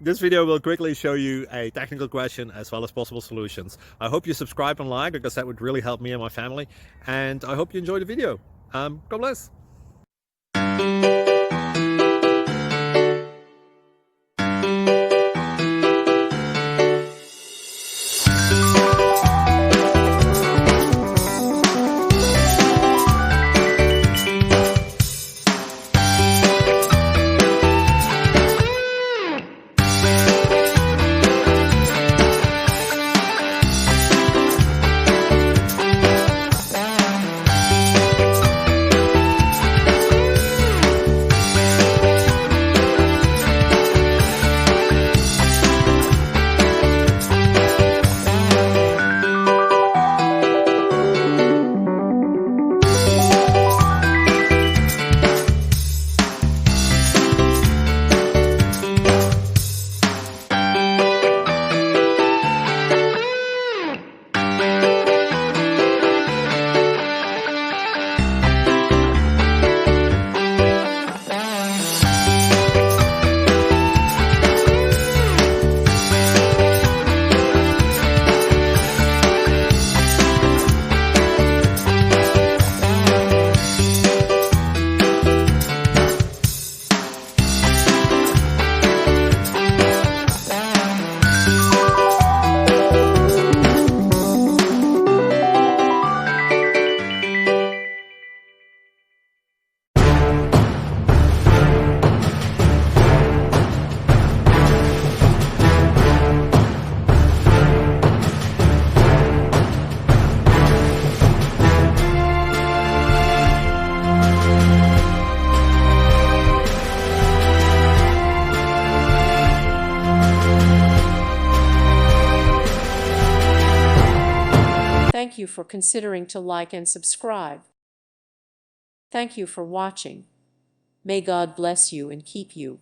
This video will quickly show you a technical question as well as possible solutions. I hope you subscribe and like, because that would really help me and my family. And I hope you enjoy the video. God bless. Thank you for considering to like and subscribe. Thank you for watching. May God bless you and keep you.